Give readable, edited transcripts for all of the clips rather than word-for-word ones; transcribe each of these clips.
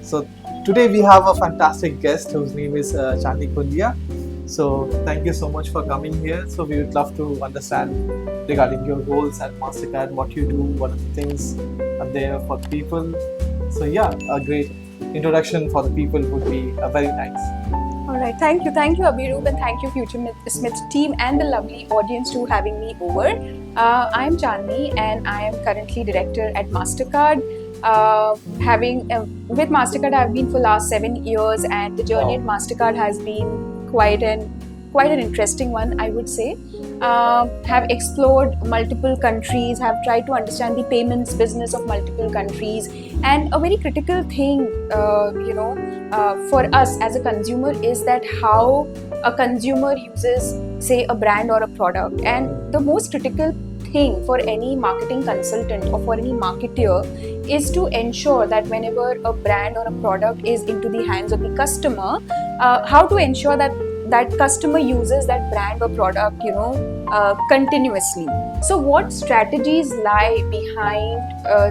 So today we have a fantastic guest whose name is Chandni Kundia. So thank you so much for coming here. So we would love to understand regarding your roles at Mastercard, what you do, what are the things are there for the people. So yeah, a great introduction for the people would be very nice. All right, thank you, Abhiroop, and thank you, Future Smith team, and the lovely audience to having me over. I'm Chandni, and I am currently director at Mastercard. With Mastercard, I've been for last 7 years, and the journey at Mastercard has been quite an interesting one, I would say. Have explored multiple countries, have tried to understand the payments business of multiple countries, and a very critical thing, for us as a consumer is that how a consumer uses, say, a brand or a product. And the most critical thing for any marketing consultant or for any marketer is to ensure that whenever a brand or a product is into the hands of the customer, how to ensure that customer uses that brand or product, continuously. So what strategies lie behind,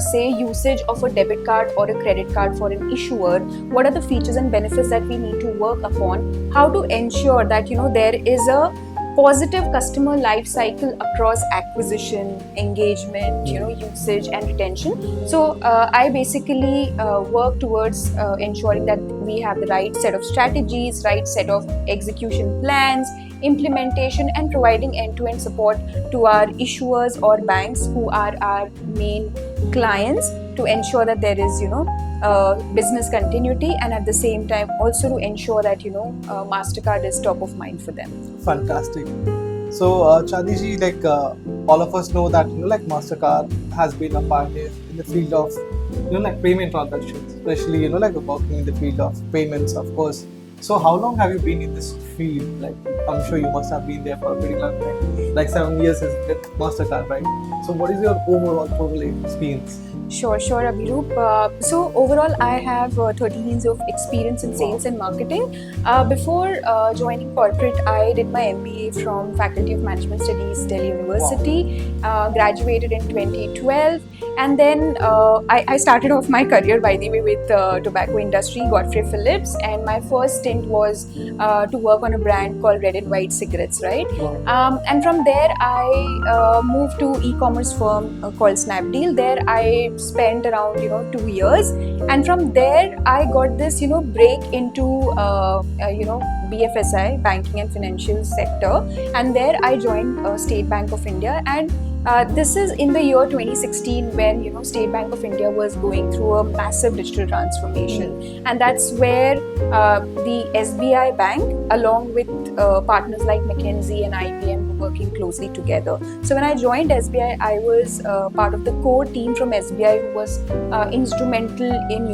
say, usage of a debit card or a credit card for an issuer? What are the features and benefits that we need to work upon? How to ensure that, there is a positive customer life cycle across acquisition, engagement, usage and retention. So I basically work towards ensuring that we have the right set of strategies, right set of execution plans, implementation, and providing end-to-end support to our issuers or banks who are our main clients to ensure that there is, business continuity, and at the same time also to ensure that, Mastercard is top of mind for them. Fantastic. So, Chandni ji, all of us know that Mastercard has been a pioneer in the field of payment transactions, especially working in the field of payments, of course. So, how long have you been in this field? I'm sure you must have been there for a pretty long time. 7 years is with Mastercard, right? So, what is your overall total experience? Sure, Abhiroop. So overall, I have 13 years of experience in sales and marketing. Before joining corporate, I did my MBA from Faculty of Management Studies, Delhi University. Graduated in 2012, and then I started off my career, by the way, with tobacco industry, Godfrey Phillips, and my first stint was to work on a brand called Red and White cigarettes, right? And from there, I moved to e-commerce firm called Snapdeal. There I spent around 2 years, and from there I got this break into BFSI, banking and financial sector, and there I joined State Bank of India. And this is in the year 2016 when State Bank of India was going through a massive digital transformation, and that's where the SBI Bank, along with partners like McKinsey and IBM, were working closely together. So when I joined SBI, I was part of the core team from SBI who was instrumental in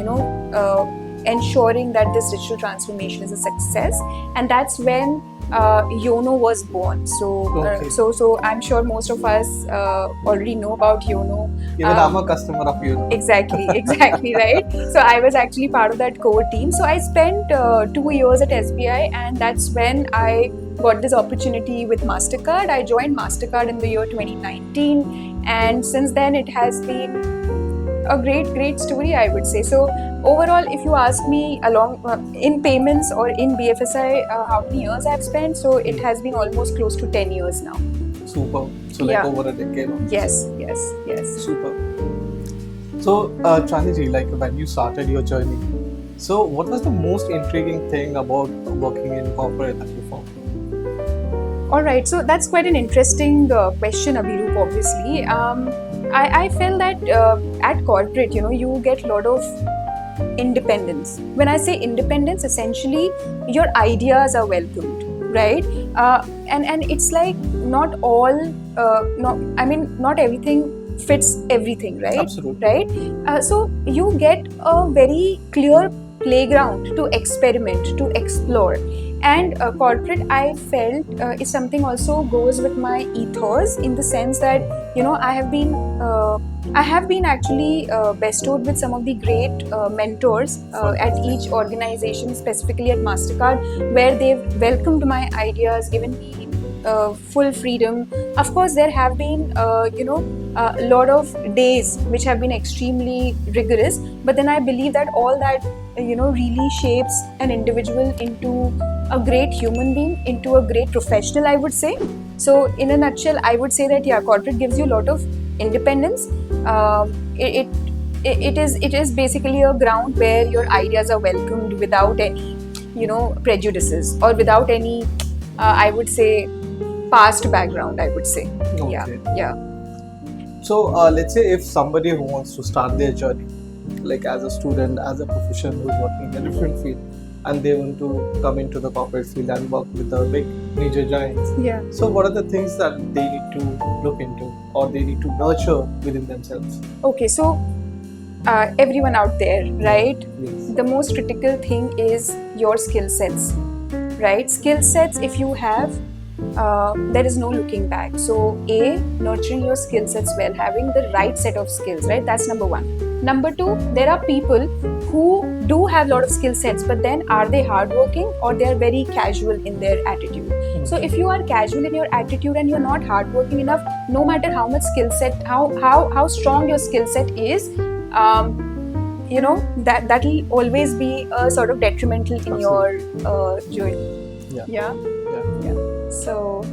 ensuring that this digital transformation is a success, and that's when YONO was born. So I'm sure most of us already know about YONO. Even I'm a customer of YONO. Exactly, right? So I was actually part of that core team. So I spent 2 years at SBI, and that's when I got this opportunity with Mastercard. I joined Mastercard in the year 2019, and since then it has been a great story, I would say. So overall, if you ask me, along in payments or in BFSI, how many years I've spent, so it has been almost close to 10 years now. Super. So over a decade. Yes. Super. So Chandni ji, when you started your journey, so what was the most intriguing thing about working in corporate that you found? All right, so that's quite an interesting question, Abhiroop, obviously. I felt that at corporate, you get a lot of independence. When I say independence, essentially your ideas are welcomed, right? And it's like not everything fits everything, right? Absolutely. Right? So you get a very clear playground to experiment, to explore. And corporate, I felt, is something also goes with my ethos, in the sense that I have been actually bestowed with some of the great mentors at each organization, specifically at Mastercard, where they've welcomed my ideas, given me full freedom. Of course, there have been a lot of days which have been extremely rigorous, but then I believe that all that really shapes an individual into a great human being, into a great professional, I would say. So in a nutshell, I would say that corporate gives you a lot of independence. It is basically a ground where your ideas are welcomed without any prejudices or without any I would say past background, I would say. Okay. Yeah. So let's say if somebody who wants to start their journey, like as a student, as a professional who's working in a different field, and they want to come into the corporate field and work with the big major giants. Yeah. So what are the things that they need to look into or they need to nurture within themselves? Okay, so everyone out there, right? Yes. The most critical thing is your skill sets, right? Skill sets, if you have, there is no looking back. So nurturing your skill sets well, having the right set of skills, right? That's number one. Number two, there are people who do have a lot of skill sets, but then are they hardworking or they are very casual in their attitude? So if you are casual in your attitude and you're not hardworking enough, no matter how much skill set, how strong your skill set is, that will always be a sort of detrimental in your journey. Yeah. So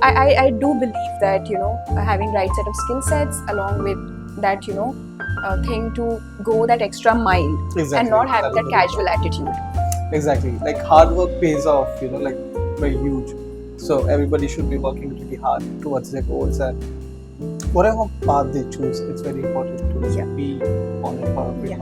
I do believe that having right set of skill sets along with that thing to go that extra mile. Exactly. And not having that casual attitude. Exactly. Like hard work pays off, like very huge. So everybody should be working really hard towards their goals, and whatever path they choose, it's very important to be on it for a bit.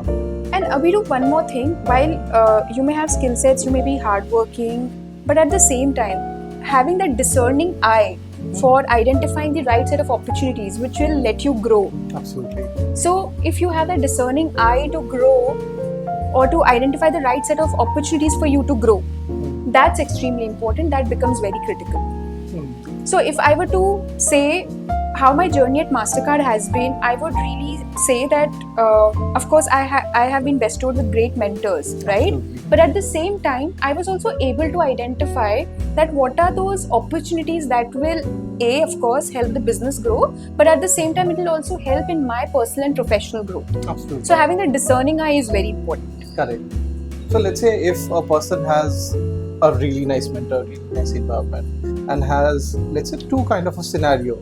And Abhirup, one more thing, while you may have skill sets, you may be hardworking, but at the same time, having that discerning eye for identifying the right set of opportunities which will let you grow. Absolutely. So if you have that discerning eye to grow or to identify the right set of opportunities for you to grow, that's extremely important. That becomes very critical. So if I were to say how my journey at MasterCard has been, I would really say that of course I have been bestowed with great mentors, right? Absolutely. But at the same time, I was also able to identify that what are those opportunities that will of course help the business grow, but at the same time it will also help in my personal and professional growth. Absolutely. So having a discerning eye is very important. Correct. So let's say if a person has a really nice mentor, really nice environment, and has, let's say, two kind of a scenario.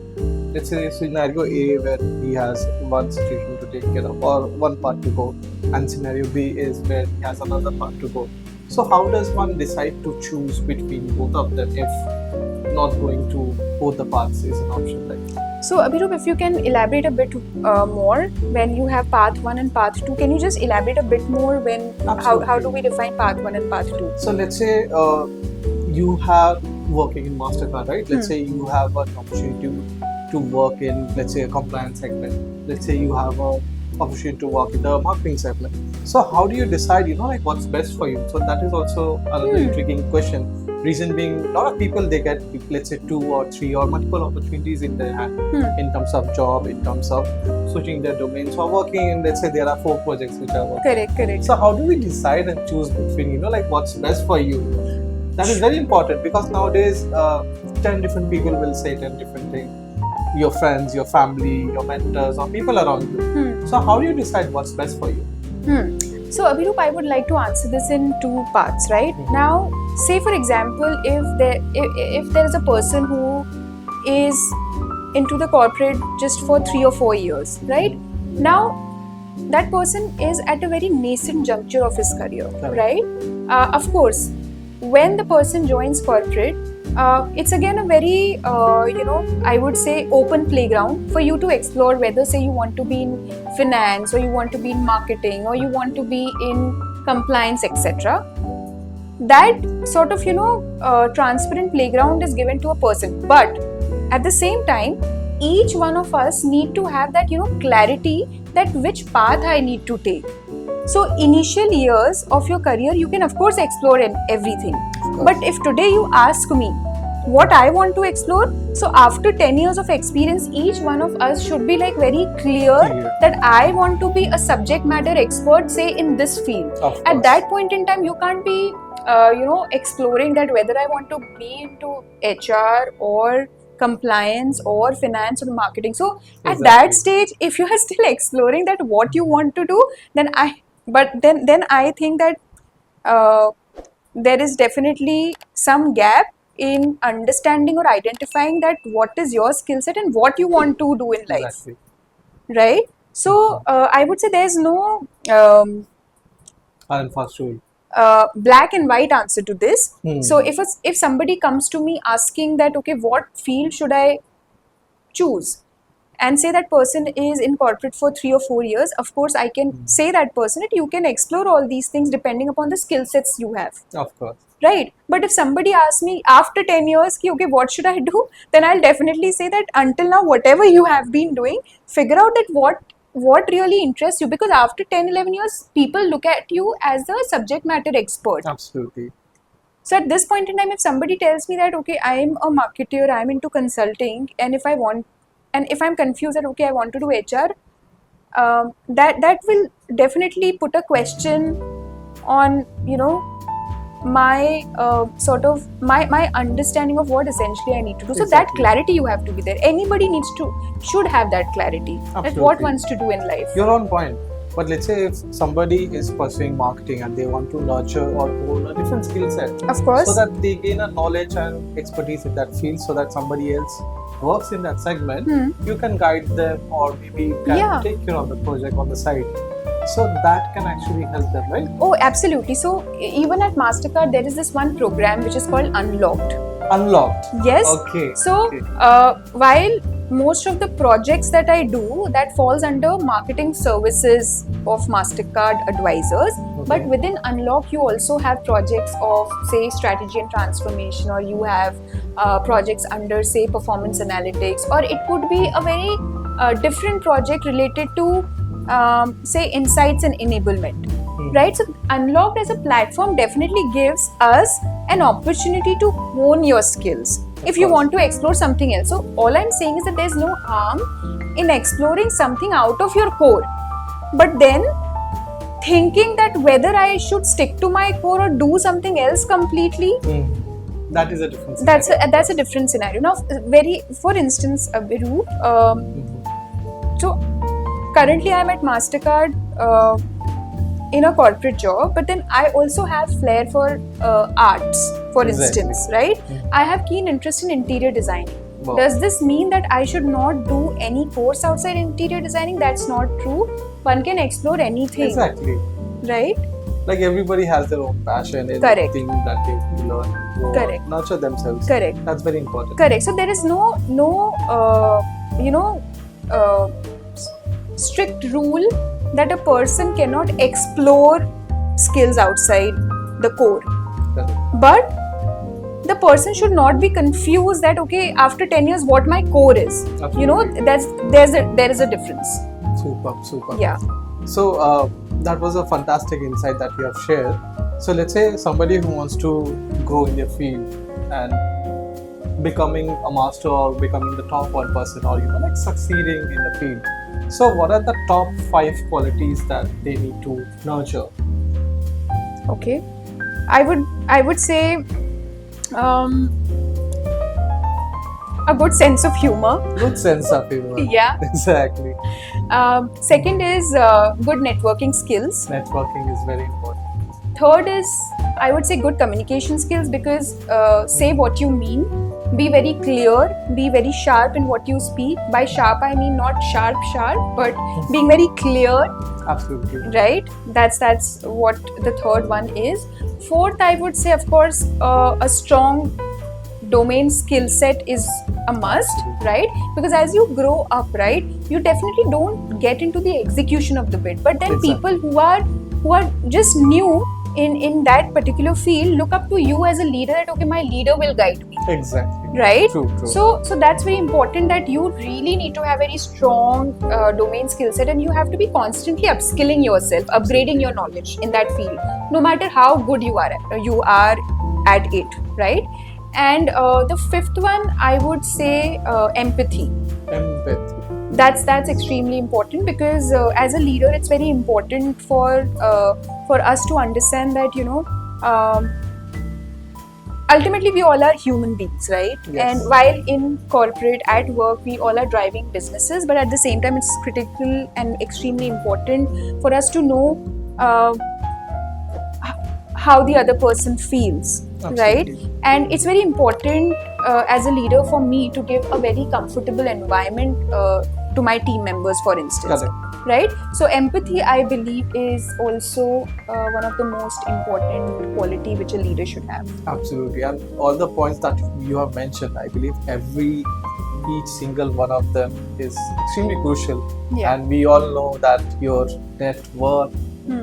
Let's say scenario A where he has one situation to take care of or one part to go, and scenario B is where he has another part to go. So how does one decide to choose between both of them if not going to both the paths is an option? Like, so Abhirup, if you can elaborate a bit more when you have path 1 and path 2, can you just elaborate a bit more when how do we define path 1 and path 2? So let's say you have working in MasterCard, right? Let's say you have an opportunity to work in, let's say, a compliance segment. Let's say you have an opportunity to work in the marketing segment. So how do you decide, like what's best for you? So that is also another intriguing question. Reason being, a lot of people, they get, let's say, 2 or 3 or multiple opportunities in their hand in terms of job, in terms of switching their domains or working in, let's say, there are 4 projects which are working. Correct. So how do we decide and choose between, like what's best for you? That is very important because nowadays 10 different people will say 10 different things. Your friends, your family, your mentors, or people around you. So how do you decide what's best for you? So Abhirup, I would like to answer this in 2 parts, right? Now, say for example, if there is a person who is into the corporate just for 3 or 4 years, right? Now, that person is at a very nascent juncture of his career, right? Of course, when the person joins corporate, it's again a very, I would say open playground for you to explore whether, say, you want to be in finance or you want to be in marketing or you want to be in compliance, etc. That sort of, transparent playground is given to a person. But at the same time, each one of us need to have that, clarity that which path I need to take. So initial years of your career, you can of course explore everything. But if today you ask me what I want to explore, so after 10 years of experience, each one of us should be like very clear that I want to be a subject matter expert, say, in this field. At that point in time, you can't be, exploring that whether I want to be into HR or compliance or finance or marketing. So at Exactly. that stage, if you are still exploring that what you want to do, then I think that there is definitely some gap in understanding or identifying that what is your skill set and what you want to do in life, Exactly. right? So I would say there's no Hard and fast rule. black and white answer to this. Hmm. So if somebody comes to me asking that, okay, what field should I choose, and say that person is in corporate for 3 or 4 years, of course I can say that person that you can explore all these things depending upon the skill sets you have, Of course. right? But if somebody asks me after 10 years ki, okay, what should I do, then I'll definitely say that until now whatever you have been doing, figure out that what really interests you, because after 10-11 years people look at you as a subject matter expert. Absolutely. So at this point in time, if somebody tells me that, okay, I'm a marketer, I'm into consulting, and if I'm confused that, okay, I want to do HR, that will definitely put a question on, my my understanding of what essentially I need to do. So that Exactly. clarity you have to be there. Anybody should have that clarity that what Absolutely. wants to do in life. You're on point. But let's say if somebody is pursuing marketing and they want to nurture or own a different skill set, Of course. so that they gain a knowledge and expertise in that field, so that somebody else works in that segment, you can guide them or maybe you can Yeah. take care of the project on the side. So that can actually help them, right? Oh, absolutely. So even at Mastercard, there is this one program which is called Unlocked. Unlocked. Yes. Okay. So Okay. while most of the projects that I do, that falls under marketing services of Mastercard advisors, but within Unlock you also have projects of, say, strategy and transformation, or you have projects under, say, performance analytics, or it could be a very different project related to say insights and enablement, right? So Unlocked as a platform definitely gives us an opportunity to hone your skills if you want to explore something else. So all I'm saying is that there's no harm in exploring something out of your core, but then thinking that whether I should stick to my core or do something else completely, that is a different scenario. that's a different scenario. Now, for instance, Viru, so currently I'm at Mastercard in a corporate job, but then I also have flair for arts, for instance, right? I have keen interest in interior designing. Wow. Does this mean that I should not do any course outside interior designing? That's not true. One can explore anything. Exactly. Right? Like everybody has their own passion in Correct. thing that they learn, grow, Correct. nurture themselves. Correct. That's very important. Correct. So there is no strict rule that a person cannot explore skills outside the core. Correct. But the person should not be confused that, okay, after 10 years what my core is. Absolutely. There is a difference. Super. Yeah. So that was a fantastic insight that you have shared. So let's say somebody who wants to grow in their field and becoming a master or becoming the top 1% or like succeeding in the field. So what are the top 5 qualities that they need to nurture? Okay. I would say a good sense of humor. Good sense of humor. Yeah. Exactly. Second is good networking skills. Networking is very important. Third is, I would say, good communication skills, because say what you mean, be very clear, be very sharp in what you speak. By sharp I mean not sharp, but being very clear. Absolutely. Right? That's what the third one is. Fourth, I would say, of course, a strong domain skill set is a must, right? Because as you grow up, right, you definitely don't get into the execution of the bit, but then people who are just new in that particular field look up to you as a leader, that okay, my leader will guide me. Exactly. Right? True. So that's very important, that you really need to have very strong domain skill set, and you have to be constantly upskilling yourself, upgrading your knowledge in that field, no matter how good you are at it, right? And the fifth one, I would say empathy. Empathy. That's extremely important, because as a leader, it's very important for us to understand that ultimately we all are human beings, right? Yes. And while in corporate, at work, we all are driving businesses, but at the same time it's critical and extremely important for us to know how the other person feels. Absolutely. Right? And it's very important as a leader for me to give a very comfortable environment to my team members, for instance. Correct. Right? So empathy, I believe, is also one of the most important quality which a leader should have. Absolutely. And all the points that you have mentioned, I believe each single one of them is extremely crucial. Yeah. And we all know that your net worth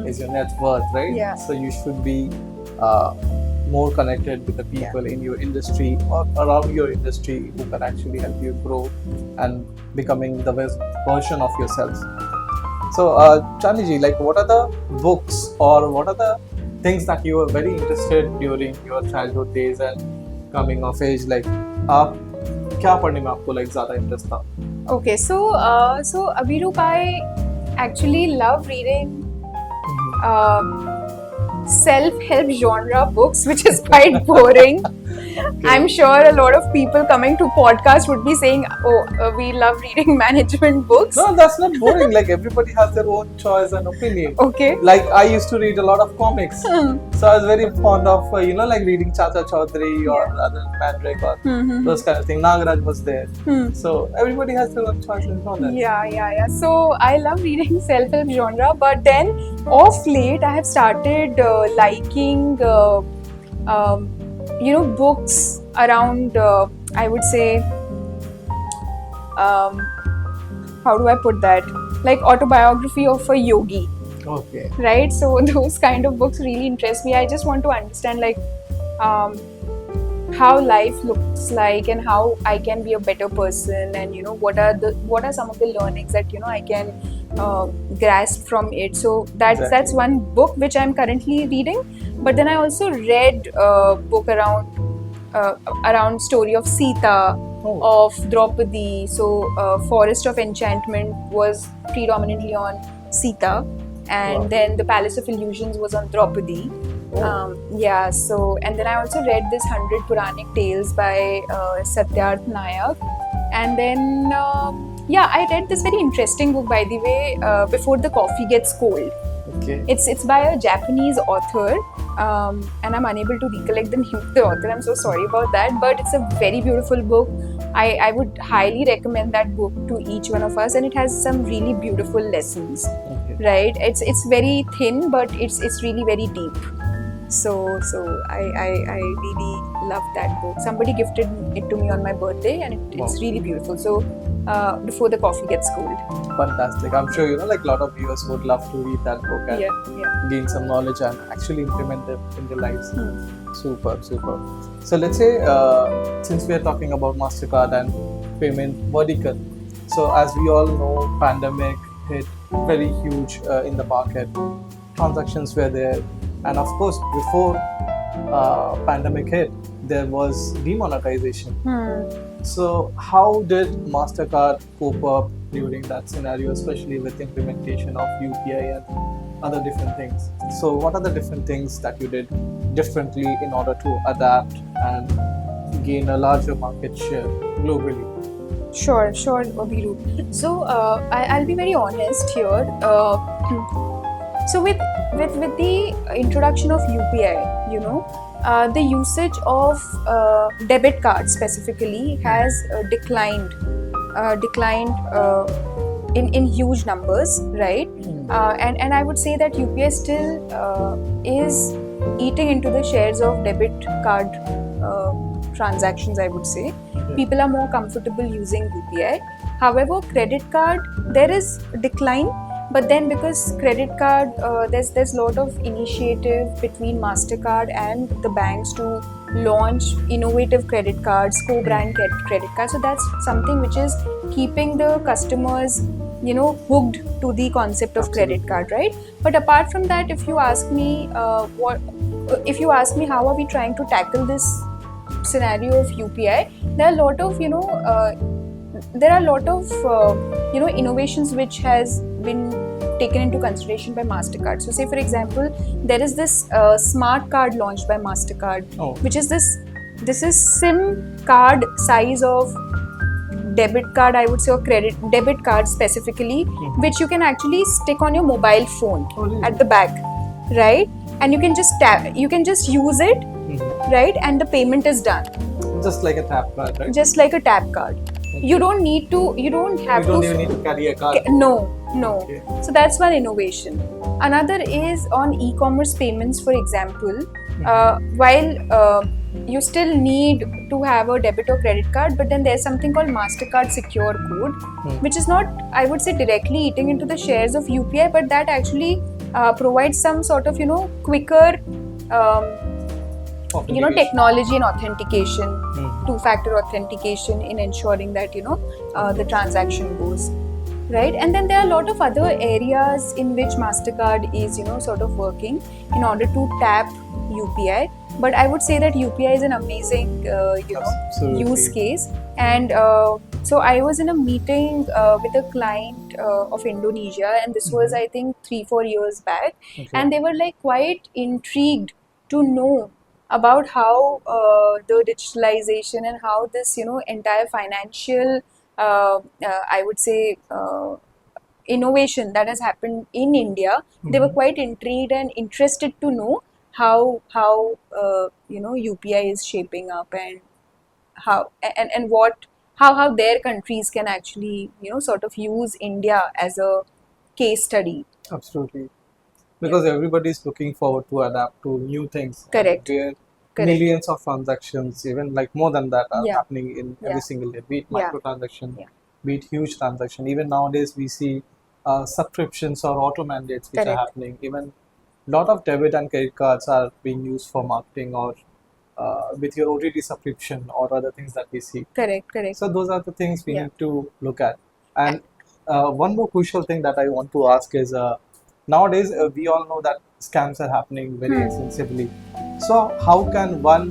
is your net worth, right? Yeah. So you should be more connected with the people in your industry or around your industry who can actually help you grow and becoming the best version of yourself. So, Chandni ji, like, what are the books or what are the things that you were very interested during your childhood days and coming of age? Like, आप क्या पढ़ने में आपको like ज़्यादा interest था? Okay, so Abhirup, I actually love reading self-help genre books, which is quite boring. I'm sure a lot of people coming to podcast would be saying, we love reading management books. No, that's not boring. Like, everybody has their own choice and opinion. Okay. Like, I used to read a lot of comics. So I was very fond of, like reading Chacha Chaudhary or other Mandrake or those kind of things. Nagaraj was there. So everybody has their own choice in that. Yeah. So I love reading self-help genre, but then of late I have started liking, books around, I would say, how do I put that? Like autobiography of a yogi. Okay. Right? So those kind of books really interest me. I just want to understand like how life looks like and how I can be a better person, and what are some of the learnings that I can grasp from it. So that's one book which I'm currently reading. But then I also read a book around story of Sita, of Draupadi. So Forest of Enchantment was predominantly on Sita, and then the Palace of Illusions was on Draupadi. So and then I also read this 100 Puranic Tales by Satyarth Nayak, and then I read this very interesting book, by the way, Before the Coffee Gets Cold. Okay. It's by a Japanese author, and I'm unable to recollect the name of the author. I'm so sorry about that, but it's a very beautiful book. I would highly recommend that book to each one of us, and it has some really beautiful lessons. Okay. Right? It's very thin, but it's really very deep. So I really love that book. Somebody gifted it to me on my birthday, and it's really beautiful. So Before the Coffee Gets Cold. Fantastic. I'm sure like a lot of viewers would love to read that book and gain some knowledge and actually implement them in their lives. Super. So let's say since we are talking about MasterCard and payment vertical, so as we all know, pandemic hit very huge in the market. Transactions were there, and of course before pandemic hit, there was demonetization. So how did MasterCard cope up during that scenario, especially with implementation of UPI and other different things? So what are the different things that you did differently in order to adapt and gain a larger market share globally? Sure, Abhirup. So I'll be very honest here. So with the introduction of UPI, the usage of debit cards specifically has declined in huge numbers, right? And I would say that UPI still is eating into the shares of debit card transactions, I would say. People are more comfortable using UPI. However, credit card, there is decline. But then because credit card, there's a lot of initiative between MasterCard and the banks to launch innovative credit cards, co-brand credit cards. So that's something which is keeping the customers, hooked to the concept of credit card, right? But apart from that, if you ask me how are we trying to tackle this scenario of UPI, there are a lot of innovations which has been taken into consideration by MasterCard. So say for example, there is this smart card launched by MasterCard, which is this this is SIM card size of debit card, I would say, or debit card specifically, which you can actually stick on your mobile phone Oh, really? at the back, right? And you can just tap, you can just use it, right? And the payment is done, Just like a tap card, right? just like a tap card. You don't need to, you don't have You don't to even need to carry a card. no. Okay. So that's one innovation. Another is on e-commerce payments, for example. While you still need to have a debit or credit card, but then there's something called Mastercard Secure Code, which is not, I would say, directly eating into the shares of UPI, but that actually provides some sort of, quicker Authentication. technology and authentication, two-factor authentication in ensuring that the transaction goes right. And then there are a lot of other areas in which Mastercard is sort of working in order to tap UPI. But I would say that UPI is an amazing Absolutely. use case. And so I was in a meeting with a client of Indonesia, and this was, I think, 3-4 years back. Okay. And they were like quite intrigued to know about how the digitalization and how this entire financial I would say innovation that has happened in India. They were quite intrigued and interested to know how UPI is shaping up, and how and what how their countries can actually sort of use India as a case study. Absolutely. Because everybody is looking forward to adapt to new things. Correct. Where Correct. millions of transactions, even like more than that, are Yeah. happening in Yeah. every single day. Be it Yeah. microtransaction, Yeah. be it huge transaction. Even nowadays, we see subscriptions or auto mandates which are Correct. happening. Even lot of debit and credit cards are being used for marketing or with your OTT subscription or other things that we see. Correct. So those are the things we Yeah. need to look at. And one more crucial thing that I want to ask is nowadays we all know that scams are happening very extensively. So how can one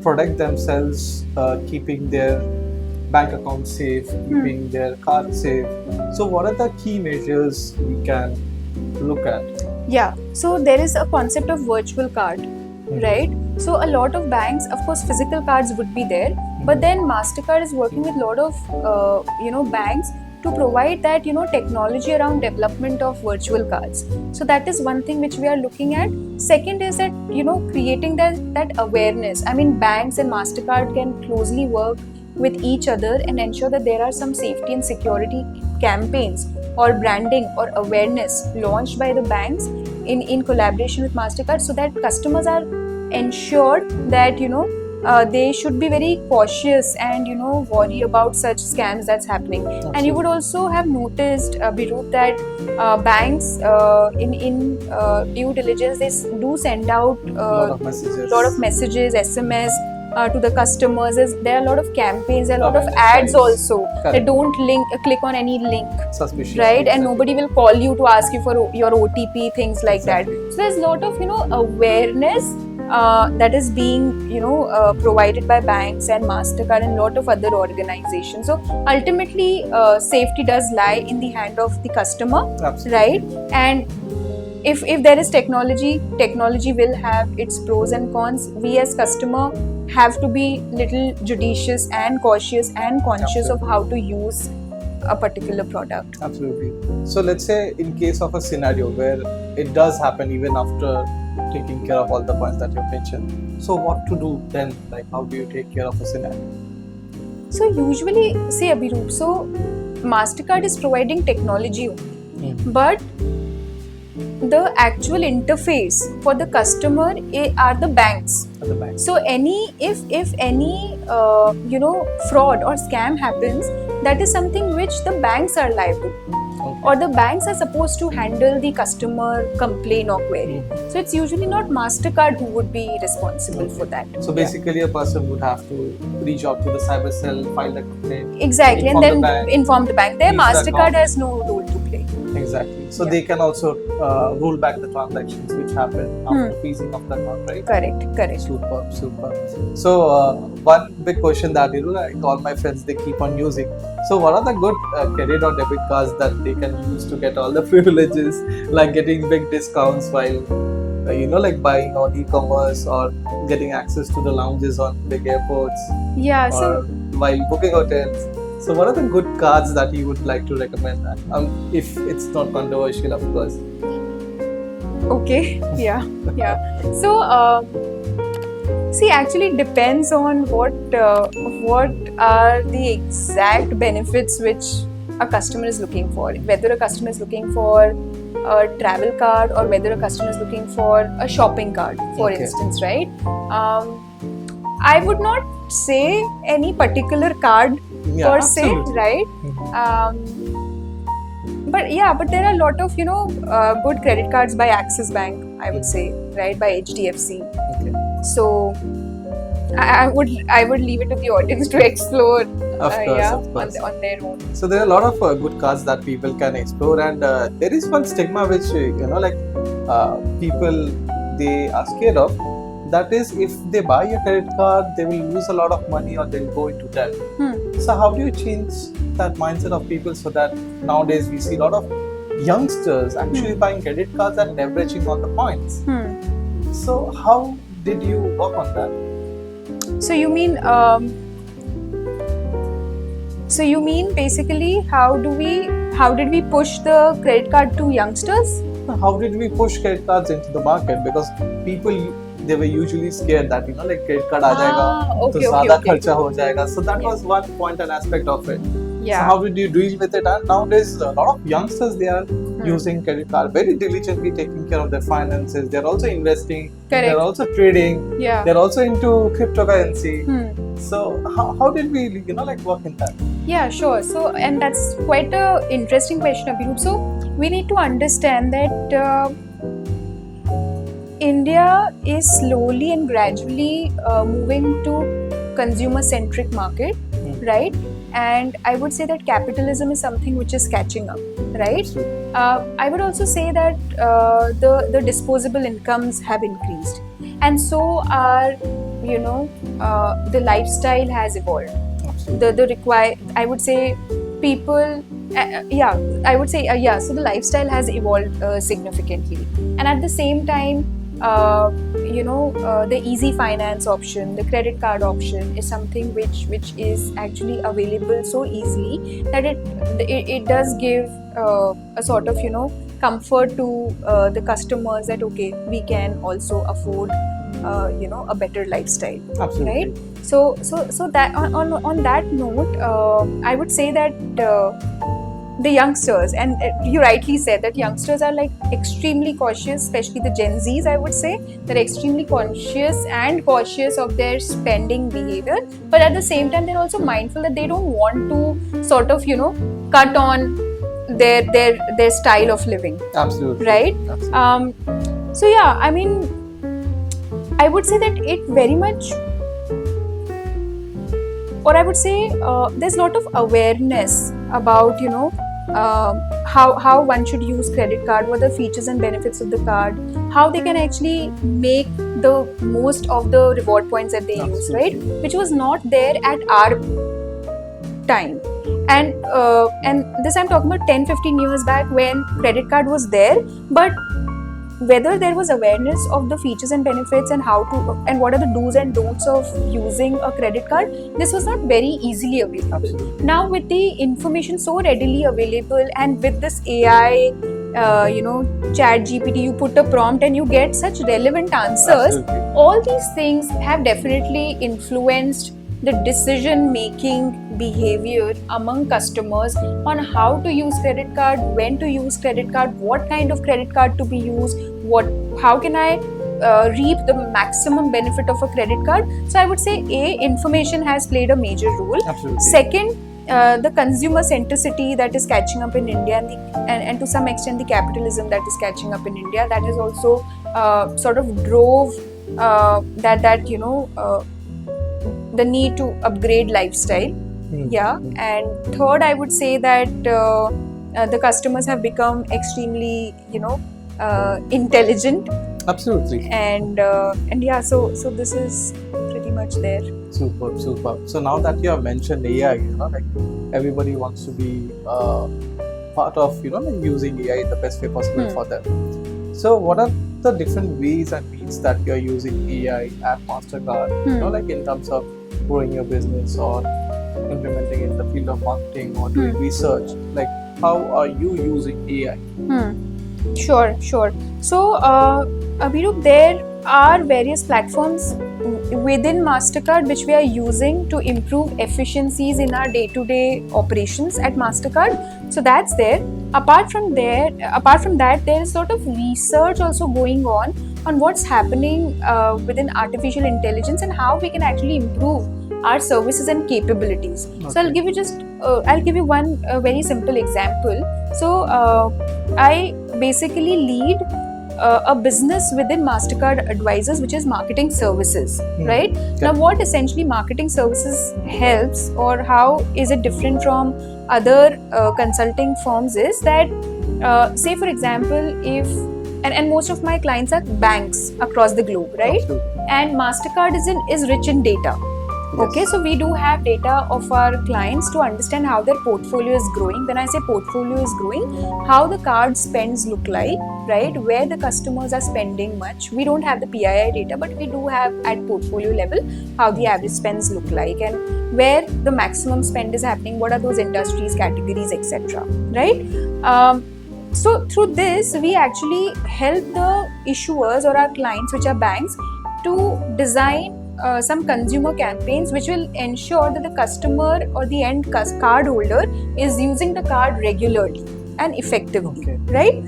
protect themselves, keeping their bank account safe, keeping their card safe? So what are the key measures we can look at? Yeah, so there is a concept of virtual card, right? So a lot of banks, of course, physical cards would be there, but then Mastercard is working with a lot of banks to provide that technology around development of virtual cards. So that is one thing which we are looking at. Second is that creating that awareness. I mean, banks and Mastercard can closely work with each other and ensure that there are some safety and security campaigns or branding or awareness launched by the banks in collaboration with Mastercard, so that customers are ensured that they should be very cautious and worry about such scams that's happening. And you would also have noticed, Birup, that banks in due diligence, they do send out lot of messages. SMS to the customers. There are a lot of campaigns, there are a lot of Awareness ads drives. also. They Correct. don't click on any link, Suspicious. right? And Exactly. nobody will call you to ask you for your OTP, things like Exactly. that. So there's a lot of awareness that is being provided by banks and Mastercard and a lot of other organizations. So ultimately, safety does lie in the hand of the customer, Absolutely. right? And if there is technology will have its pros and cons. We as customer have to be little judicious and cautious and conscious of how to use a particular product. Absolutely. So let's say in case of a scenario where it does happen even after taking care of all the points that you mentioned. So what to do then? Like how do you take care of a scenario? So usually, say Abhiroop, so Mastercard is providing technology only, but the actual interface for the customer are the banks. At the bank. So if any fraud or scam happens, that is something which the banks are liable, or the banks are supposed to handle the customer complaint or query. So it's usually not Mastercard who would be responsible for that. So basically, a person would have to reach out to the cyber cell, file a complaint. Exactly, Inform and then the bank, inform the bank. There, use the Mastercard account. has no role to play. Exactly. So Yeah. they can also rule back the transactions which happen after freezing of the account, right? Correct. Superb. So one big question that like all my friends they keep on using. So what are the good credit or debit cards that they can use to get all the privileges, like getting big discounts while like buying on e-commerce or getting access to the lounges on big airports Yeah, so or while booking hotels. So what are the good cards that you would like to recommend? If it's not controversial, of course. okay, yeah. So, see, actually, it depends on what are the exact benefits which a customer is looking for. Whether a customer is looking for a travel card or whether a customer is looking for a shopping card, for Okay. instance, right? I would not say any particular card Yeah, per se, absolutely. right? But yeah, but there are a lot of good credit cards by Axis Bank, I would say, right, by HDFC. Okay. So I would leave it to the audience to explore, Of course, of course. on their own. So there are a lot of good cards that people can explore, and there is one stigma which people they are scared of. That is, if they buy a credit card, they will lose a lot of money or they'll go into debt. So how do you change that mindset of people so that nowadays we see a lot of youngsters actually buying credit cards and leveraging on the points? So how did you work on that? So you mean basically how did we push the credit card to youngsters? How did we push credit cards into the market? Because people they were usually scared that credit card aa jayega, तो ज़्यादा खर्चा हो जाएगा. So that was one point and aspect of it. Yeah. So how did you deal with it? And nowadays a lot of youngsters they are using credit card very diligently, taking care of their finances. They're also investing. Correct. They're also trading. Yeah. They're also into cryptocurrency. So how did we work in that? Yeah, sure. So, and that's quite a interesting question, Abhirup. So, we need to understand that India is slowly and gradually moving to consumer-centric market, right? And I would say that capitalism is something which is catching up, right? I would also say that the disposable incomes have increased, and so are the lifestyle has evolved. I would say people so the lifestyle has evolved significantly, and at the same time the easy finance option, the credit card option is something which is actually available so easily that it does give a sort of comfort to the customers that okay, we can also afford a better lifestyle. Absolutely. Right? So that on that note, I would say that the youngsters, and you rightly said that youngsters are like extremely cautious, especially the Gen Zs. I would say they're extremely conscious and cautious of their spending behavior, but at the same time they're also mindful that they don't want to sort of cut on their style of living. Absolutely. Right. Absolutely. So yeah, I mean, I would say that it very much, or I would say there's a lot of awareness about how one should use credit card, what are the features and benefits of the card, how they can actually make the most of the reward points that they use, right? Which was not there at our time. And this I'm talking about 10-15 years back when credit card was there, but whether there was awareness of the features and benefits and how to and what are the do's and don'ts of using a credit card, this was not very easily available. Absolutely. Now with the information so readily available and with this AI, chat GPT, you put a prompt and you get such relevant answers. Absolutely. All these things have definitely influenced the decision making behavior among customers on how to use credit card, when to use credit card, what kind of credit card to be used, how can I reap the maximum benefit of a credit card. So I would say information has played a major role. Absolutely. Second, the consumer centricity that is catching up in India and to some extent the capitalism that is catching up in India, that has also sort of drove the need to upgrade lifestyle. Yeah. And third, I would say that the customers have become extremely intelligent. Absolutely. And yeah, so this is pretty much there. Superb. So now that you have mentioned AI, everybody wants to be part of using AI in the best way possible for them. So what are the different ways and means that you're using AI at Mastercard? You know, like in terms of growing your business or implementing in the field of marketing or doing research. Like, how are you using AI? Sure. So, Abhirup, there are various platforms within Mastercard which we are using to improve efficiencies in our day-to-day operations at Mastercard. So that's there. Apart from that, there is sort of research also going on what's happening within artificial intelligence and how we can actually improve our services and capabilities. So I'll give you one very simple example. So I basically lead a business within Mastercard Advisors, which is marketing services, right? Now, what essentially marketing services helps, or how is it different from other consulting firms, is that, say for example, if and most of my clients are banks across the globe, right? Absolutely. And Mastercard is rich in data. Okay, so we do have data of our clients to understand how their portfolio is growing. When I say portfolio is growing, how the card spends look like, right? Where the customers are spending much. We don't have the PII data, but we do have at portfolio level how the average spends look like and where the maximum spend is happening. What are those industries, categories, etc. Right? So through this, we actually help the issuers or our clients, which are banks, to design some consumer campaigns which will ensure that the customer or the end card holder is using the card regularly and effectively, right?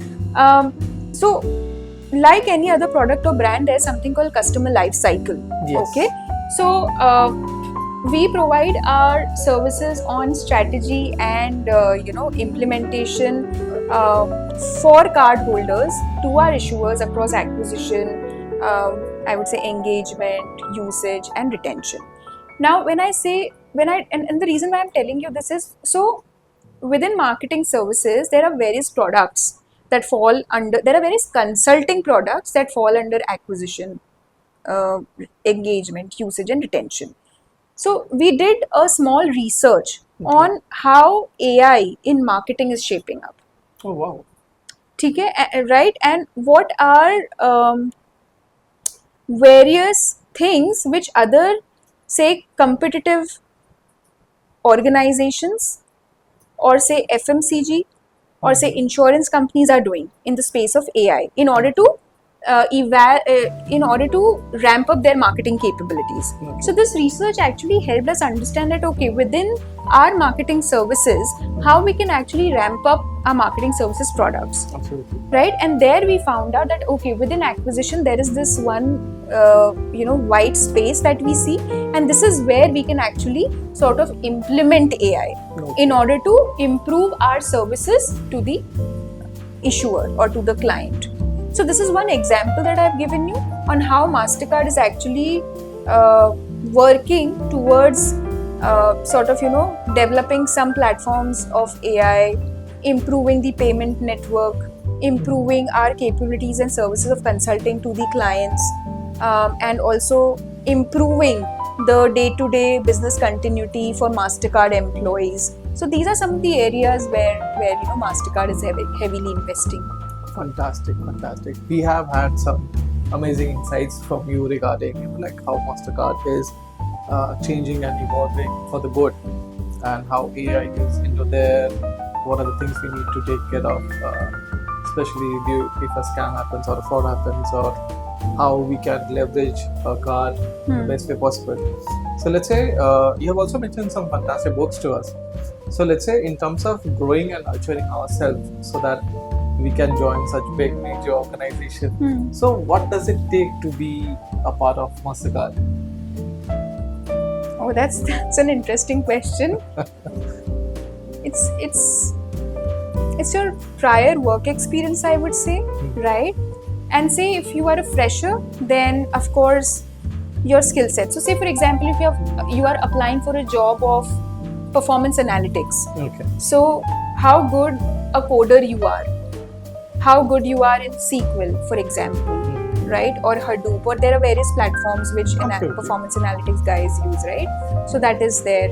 So like any other product or brand, there's something called customer life cycle. Okay, so we provide our services on strategy and implementation for card holders to our issuers across acquisition, I would say engagement, usage and retention. Now and the reason why I'm telling you this is, so within marketing services there are various products that fall under, there are various consulting products that fall under acquisition, engagement, usage and retention. So we did a small research on how AI in marketing is shaping up. Oh wow. Okay, right? And what are various things which other, say, competitive organizations or say FMCG or say insurance companies are doing in the space of AI in order to ramp up their marketing capabilities. So this research actually helped us understand that within our marketing services, how we can actually ramp up our marketing services products. Absolutely. Right? And there we found out that within acquisition there is this one white space that we see, and this is where we can actually sort of implement AI in order to improve our services to the issuer or to the client. So this is one example that I've given you on how Mastercard is actually working towards developing some platforms of AI, improving the payment network, improving our capabilities and services of consulting to the clients, and also improving the day-to-day business continuity for Mastercard employees. So these are some of the areas where Mastercard is heavily investing. Fantastic. We have had some amazing insights from you regarding like how Mastercard is changing and evolving for the good, and how AI is into there. What are the things we need to take care of, especially if a scam happens or a fraud happens, or how we can leverage a card in the best way possible. So let's say you have also mentioned some fantastic books to us. So let's say in terms of growing and nurturing ourselves so that we can join such big major organizations. So what does it take to be a part of Mastercard? Oh, that's an interesting question. It's your prior work experience, I would say, right? And say if you are a fresher, then of course your skill set. So say for example, if you are applying for a job of performance analytics. Okay. So how good a coder you are, how good you are in SQL, for example, right? Or Hadoop, or there are various platforms which performance analytics guys use, right? So that is there.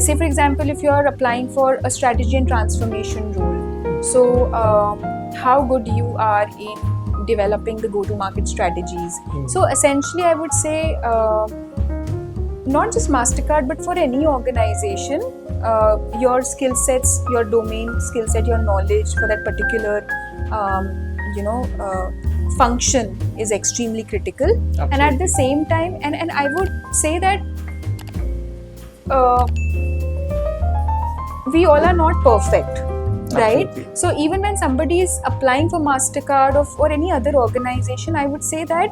Say for example, if you are applying for a strategy and transformation role, so how good you are in developing the go-to-market strategies. Hmm. So essentially, I would say not just MasterCard, but for any organization, your skill sets, your domain skill set, your knowledge for that particular, function is extremely critical. And at the same time, and I would say that we all are not perfect, right? Absolutely. So even when somebody is applying for MasterCard or any other organization, I would say that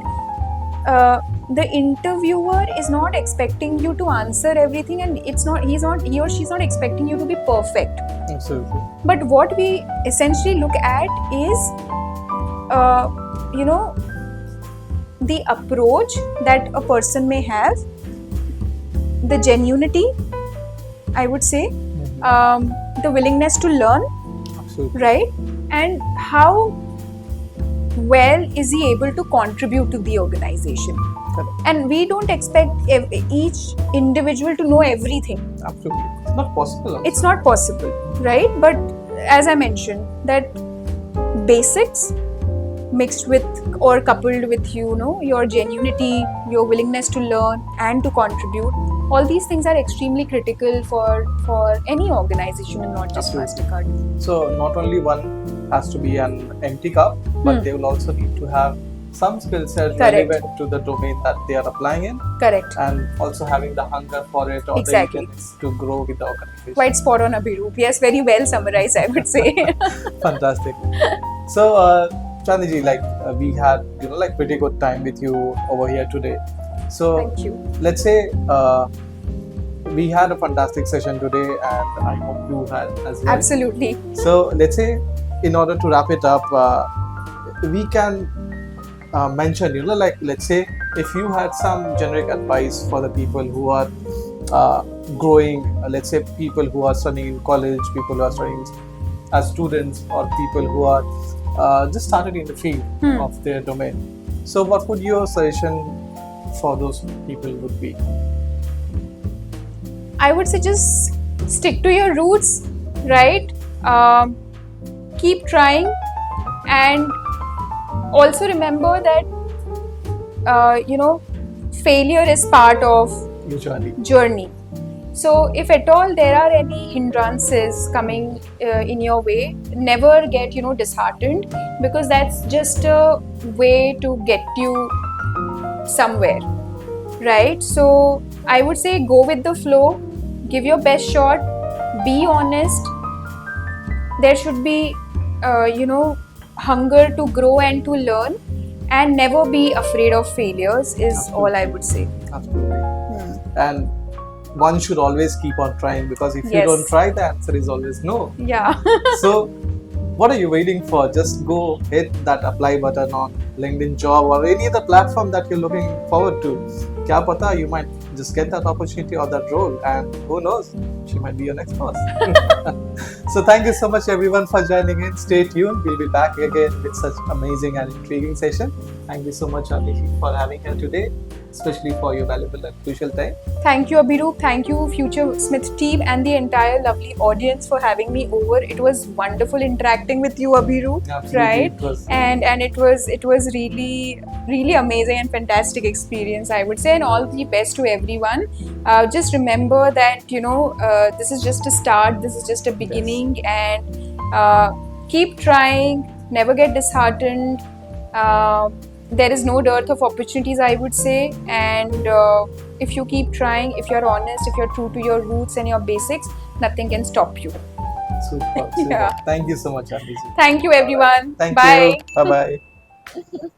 the interviewer is not expecting you to answer everything, and he or she's not expecting you to be perfect. Absolutely. But what we essentially look at is the approach that a person may have, the genuinity, I would say, the willingness to learn, Absolutely. right? And how well is he able to contribute to the organization? Correct. And we don't expect each individual to know everything. Absolutely. It's not possible. Also. It's not possible, right? But as I mentioned, that basics mixed with or coupled with your genuinity, your willingness to learn and to contribute, all these things are extremely critical for any organization and not just Absolutely. MasterCard. So not only one has to be an empty cup, but they will also need to have some skill set Correct. relevant to the domain that they are applying in, Correct. and also having the hunger for it or Exactly. the intent to grow with the organization. Quite spot on, Abhiroop. Yes, very well summarized, I would say. Fantastic. So Chandiji, we had pretty good time with you over here today. So Thank you. let's say we had a fantastic session today, and I hope you had as well. Absolutely. So let's say, in order to wrap it up, we can mention, let's say, if you had some generic advice for the people who are growing, let's say people who are studying in college, people who are studying as students, or people who are just started in the field of their domain. So what would your suggestion for those people would be? I would say just stick to your roots, right? Keep trying, and also remember that failure is part of Usually. journey. So if at all there are any hindrances coming in your way, never get disheartened, because that's just a way to get you somewhere, right? So I would say go with the flow, give your best shot, be honest. There should be hunger to grow and to learn, and never be afraid of failures is Absolutely. all I would say. Absolutely. And one should always keep on trying, because if you Yes. don't try, the answer is always no. Yeah. So what are you waiting for? Just go hit that apply button on LinkedIn Job or any other platform that you're looking forward to. Kya pata, you might just get that opportunity or that role, and who knows, she might be your next boss. So thank you so much everyone for joining in. Stay tuned. We'll be back again with such amazing and intriguing session. Thank you so much, Anishi, for having here today, especially for your valuable and crucial time. Thank you, Abhiroop. Thank you, Future Smith team, and the entire lovely audience for having me over. It was wonderful interacting with you, Abhiroop. Absolutely. Right? It was And it was really amazing and fantastic experience, I would say, and all the best to everyone. Just remember that this is just a start, this is just a beginning, and keep trying, never get disheartened. There is no dearth of opportunities, I would say, and if you keep trying, if you're honest, if you're true to your roots and your basics, nothing can stop you. super. Yeah. Thank you so much, Anishi. Thank you, everyone. Thank Bye. you. Bye bye.